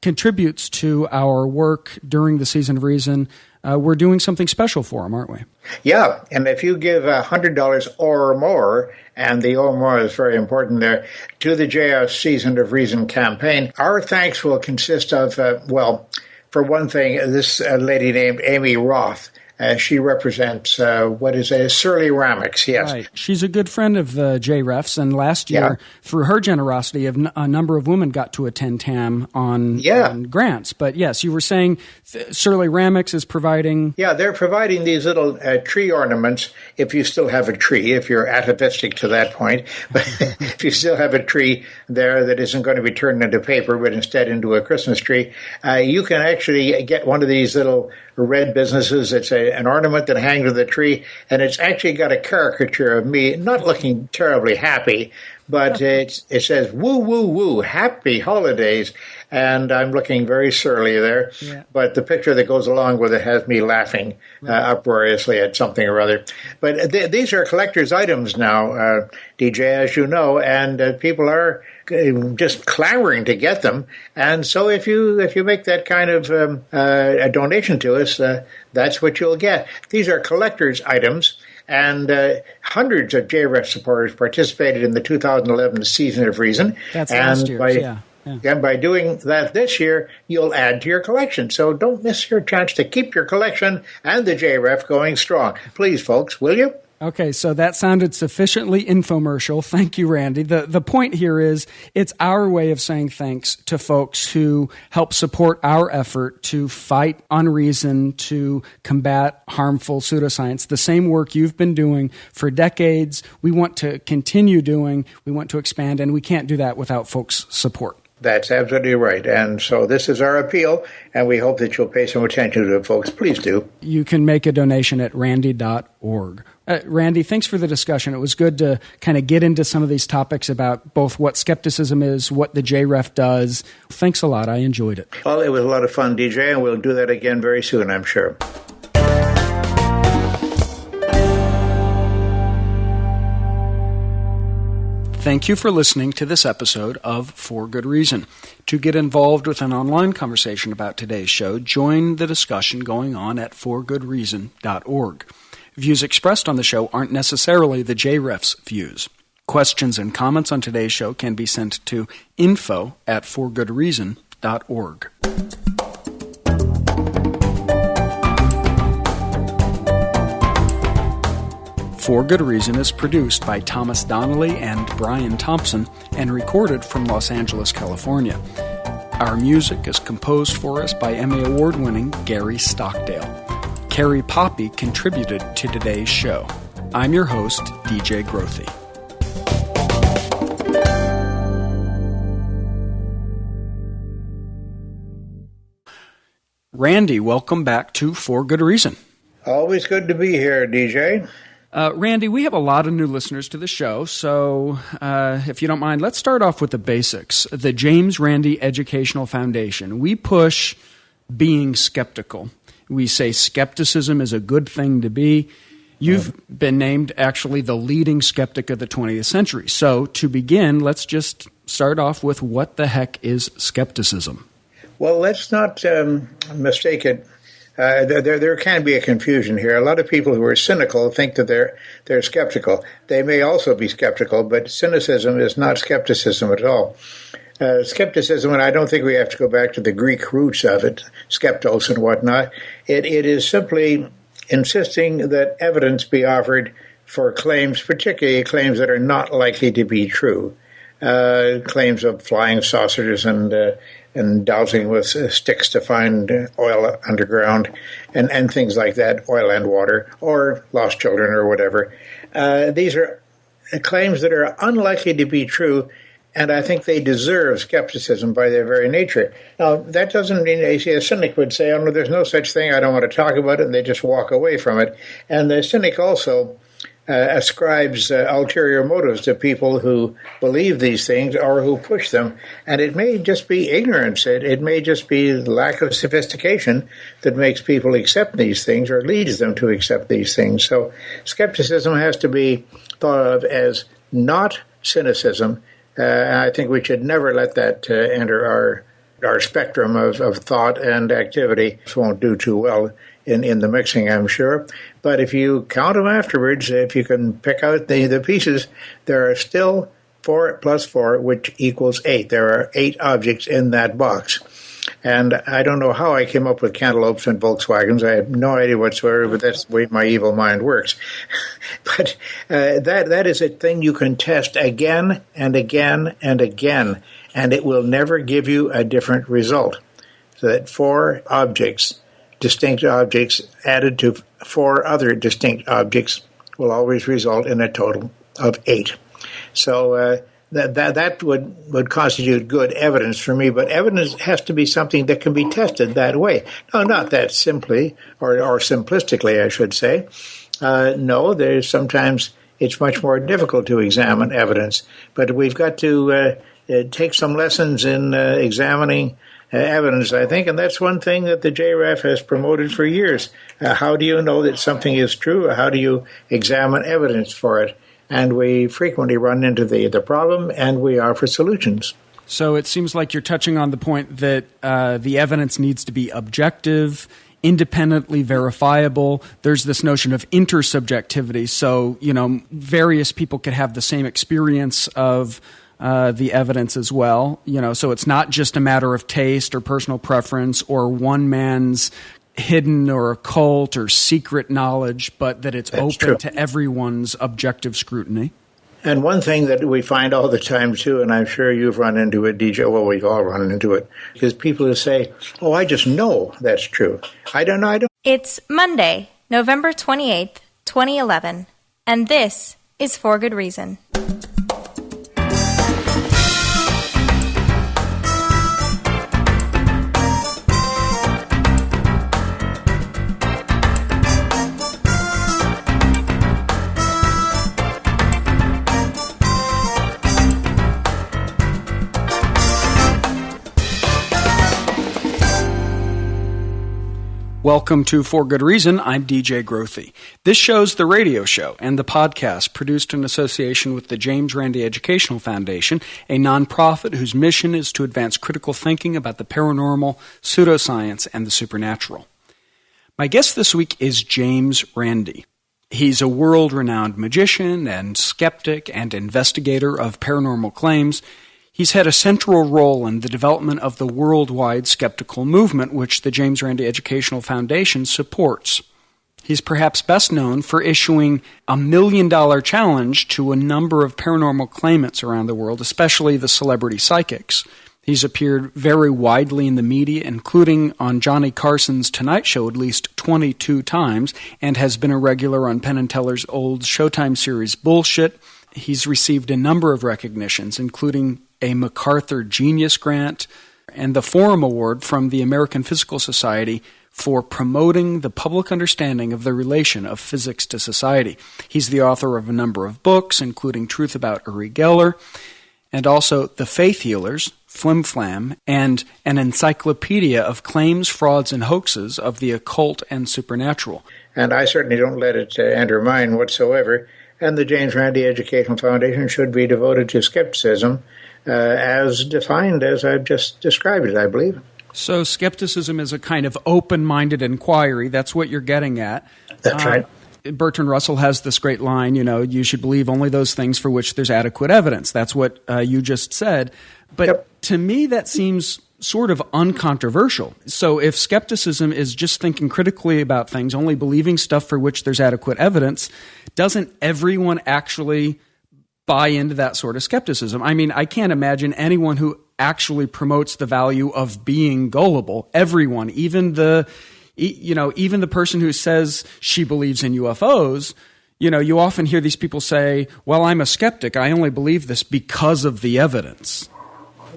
Speaker 2: contributes to our work during the Season of Reason, we're doing something special for them, aren't we?
Speaker 3: Yeah, and if you give $100 or more, and the or more is very important there, to the JREFs Season of Reason campaign, our thanks will consist of, for one thing, this lady named Amy Roth. She represents what is a surly Ramix, yes.
Speaker 2: Right. She's a good friend of the JREFs, and last year, through her generosity, a number of women got to attend TAM on grants. But yes, you were saying Surly Ramix is providing...
Speaker 3: Yeah, they're providing these little tree ornaments, if you still have a tree, if you're atavistic to that point. But if you still have a tree there that isn't going to be turned into paper, but instead into a Christmas tree, you can actually get one of these little red businesses. It's an ornament that hangs to the tree, and it's actually got a caricature of me, not looking terribly happy, but it says, woo, woo, woo, happy holidays, and I'm looking very surly there. Yeah. But the picture that goes along with it has me laughing uproariously at something or other. But these are collector's items now, DJ, as you know, and people are just clamoring to get them. And so if you make that kind of a donation to us, that's what you'll get. These are collector's items, and hundreds of JREF supporters participated in the 2011 season of Reason.
Speaker 2: That's last year,
Speaker 3: And by doing that this year, you'll add to your collection. So don't miss your chance to keep your collection and the JREF going strong. Please, folks, will you?
Speaker 2: Okay, so that sounded sufficiently infomercial. Thank you, Randy. The point here is it's our way of saying thanks to folks who help support our effort to fight unreason, to combat harmful pseudoscience, the same work you've been doing for decades. We want to continue doing, we want to expand, and we can't do that without folks' support.
Speaker 3: That's absolutely right. And so this is our appeal, and we hope that you'll pay some attention to it, folks. Please do.
Speaker 2: You can make a donation at randy.org. Randy, thanks for the discussion. It was good to kind of get into some of these topics about both what skepticism is, what the JREF does. Thanks a lot. I enjoyed it.
Speaker 3: Well, it was a lot of fun, DJ, and we'll do that again very soon, I'm sure.
Speaker 2: Thank you for listening to this episode of For Good Reason. To get involved with an online conversation about today's show, join the discussion going on at forgoodreason.org. Views expressed on the show aren't necessarily the JREF's views. Questions and comments on today's show can be sent to info@forgoodreason.org. For Good Reason is produced by Thomas Donnelly and Brian Thompson and recorded from Los Angeles, California. Our music is composed for us by Emmy Award-winning Gary Stockdale. Carrie Poppy contributed to today's show. I'm your host, DJ Grothe. Randy, welcome back to For Good Reason.
Speaker 3: Always good to be here, DJ.
Speaker 2: Randy, we have a lot of new listeners to the show, so if you don't mind, let's start off with the basics. The James Randi Educational Foundation. We push being skeptical. We say skepticism is a good thing to be. You've been named actually the leading skeptic of the 20th century. So to begin, let's just start off with what the heck is skepticism?
Speaker 3: Well, let's not mistake it. There can be a confusion here. A lot of people who are cynical think that they're skeptical. They may also be skeptical, but cynicism is not skepticism at all. Skepticism, and I don't think we have to go back to the Greek roots of it, skeptos and whatnot. It is simply insisting that evidence be offered for claims, particularly claims that are not likely to be true. Claims of flying saucers and dowsing with sticks to find oil underground and things like that, oil and water, or lost children or whatever. These are claims that are unlikely to be true, and I think they deserve skepticism by their very nature. Now, that doesn't mean a cynic would say, oh, no, there's no such thing, I don't want to talk about it, and they just walk away from it. And the cynic also ascribes ulterior motives to people who believe these things or who push them. And it may just be ignorance. It may just be lack of sophistication that makes people accept these things or leads them to accept these things. So skepticism has to be thought of as not cynicism. I think we should never let that enter our spectrum of thought and activity. It won't do too well in the mixing, I'm sure. But if you count them afterwards, if you can pick out the pieces, there are still 4 plus 4, which equals 8. There are 8 objects in that box. And I don't know how I came up with cantaloupes and Volkswagens. I have no idea whatsoever, but that's the way my evil mind works. But that is a thing you can test again and again and again, and it will never give you a different result. So that 4 objects, distinct objects, added to 4 other distinct objects will always result in a total of 8. So that would constitute good evidence for me, but evidence has to be something that can be tested that way. No, not that simply, or simplistically, I should say. No, there's sometimes it's much more difficult to examine evidence, but we've got to take some lessons in examining evidence, I think, and that's one thing that the JREF has promoted for years. How do you know that something is true? How do you examine evidence for it? And we frequently run into the problem, and we offer solutions.
Speaker 2: So it seems like you're touching on the point that the evidence needs to be objective, independently verifiable. There's this notion of intersubjectivity. So, various people could have the same experience of the evidence as well. So it's not just a matter of taste or personal preference or one man's hidden or occult or secret knowledge, but that it's open
Speaker 3: true.
Speaker 2: To everyone's objective scrutiny.
Speaker 3: And one thing that we find all the time, too, and I'm sure you've run into it, DJ, well, we've all run into it, is people who say, oh, I just know that's true. I don't know.
Speaker 1: It's Monday, November 28th, 2011, and this is For Good Reason.
Speaker 2: Welcome to For Good Reason. I'm DJ Grothe. This show's the radio show and the podcast produced in association with the James Randi Educational Foundation, a nonprofit whose mission is to advance critical thinking about the paranormal, pseudoscience, and the supernatural. My guest this week is James Randi. He's a world-renowned magician and skeptic and investigator of paranormal claims. He's had a central role in the development of the worldwide skeptical movement, which the James Randi Educational Foundation supports. He's perhaps best known for issuing a $1 million challenge to a number of paranormal claimants around the world, especially the celebrity psychics. He's appeared very widely in the media, including on Johnny Carson's Tonight Show at least 22 times, and has been a regular on Penn & Teller's old Showtime series Bullshit. He's received a number of recognitions, including a MacArthur Genius Grant, and the Forum Award from the American Physical Society for promoting the public understanding of the relation of physics to society. He's the author of a number of books, including Truth About Uri Geller, and also The Faith Healers, Flim Flam, and an encyclopedia of claims, frauds, and hoaxes of the occult and supernatural.
Speaker 3: And I certainly don't let it enter mine whatsoever. And the James Randi Educational Foundation should be devoted to skepticism, as defined as I've just described it, I believe.
Speaker 2: So skepticism is a kind of open-minded inquiry. That's what you're getting at.
Speaker 3: That's right.
Speaker 2: Bertrand Russell has this great line, you should believe only those things for which there's adequate evidence. That's what you just said. But To me, that seems sort of uncontroversial. So if skepticism is just thinking critically about things, only believing stuff for which there's adequate evidence, doesn't everyone actually buy into that sort of skepticism? I mean, I can't imagine anyone who actually promotes the value of being gullible. Everyone, even the person who says she believes in UFOs, you often hear these people say, well, I'm a skeptic. I only believe this because of the evidence.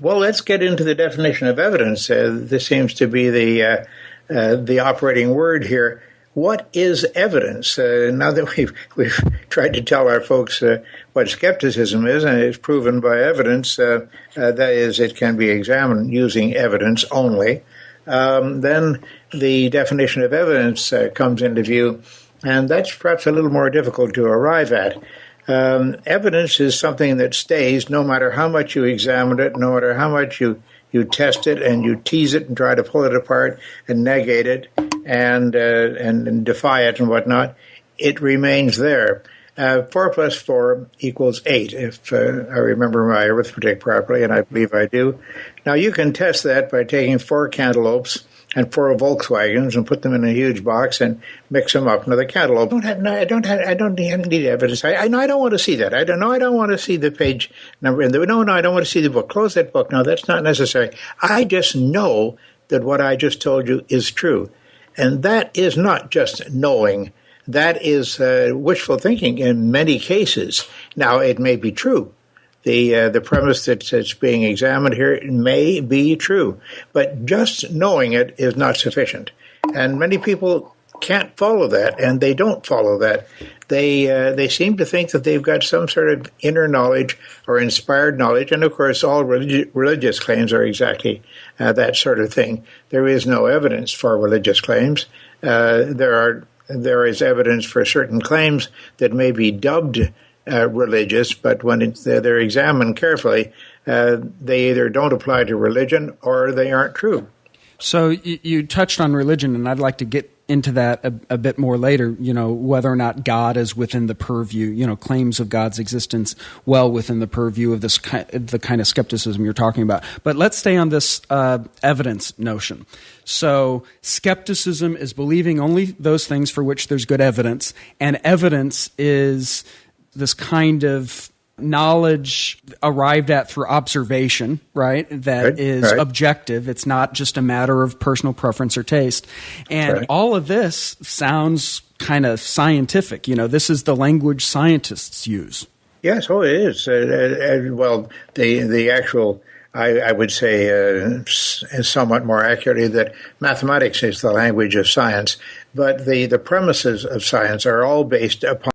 Speaker 3: Well, let's get into the definition of evidence. This seems to be the operating word here. What is evidence? Now that we've tried to tell our folks what skepticism is, and it's proven by evidence, that is, it can be examined using evidence only, then the definition of evidence comes into view, and that's perhaps a little more difficult to arrive at. Evidence is something that stays no matter how much you examine it, no matter how much you test it and you tease it and try to pull it apart and negate it and defy it and whatnot. It remains there. 4 plus 4 equals 8, if I remember my arithmetic properly, and I believe I do. Now, you can test that by taking 4 cantaloupes and 4 Volkswagens and put them in a huge box and mix them up. Now, the cantaloupe, I don't need evidence. I don't want to see that. I don't want to see the page number. I don't want to see the book. Close that book. No, that's not necessary. I just know that what I just told you is true. And that is not just knowing. That is wishful thinking in many cases. Now, it may be true. The premise that's being examined here may be true, but just knowing it is not sufficient. And many people can't follow that, and they don't follow that. They seem to think that they've got some sort of inner knowledge or inspired knowledge, and of course all religious claims are exactly that sort of thing. There is no evidence for religious claims. There is evidence for certain claims that may be dubbed religious, but when they're examined carefully, they either don't apply to religion or they aren't true.
Speaker 2: So you touched on religion, and I'd like to get into that a bit more later, whether or not God is within the purview, claims of God's existence well within the purview of the kind of skepticism you're talking about. But let's stay on this evidence notion. So skepticism is believing only those things for which there's good evidence, and evidence is this kind of knowledge arrived at through observation, right? That is objective. It's not just a matter of personal preference or taste. And all of this sounds kind of scientific. This is the language scientists use.
Speaker 3: Yes, it is. Well, the actual, I would say, is somewhat more accurately that mathematics is the language of science, but the premises of science are all based upon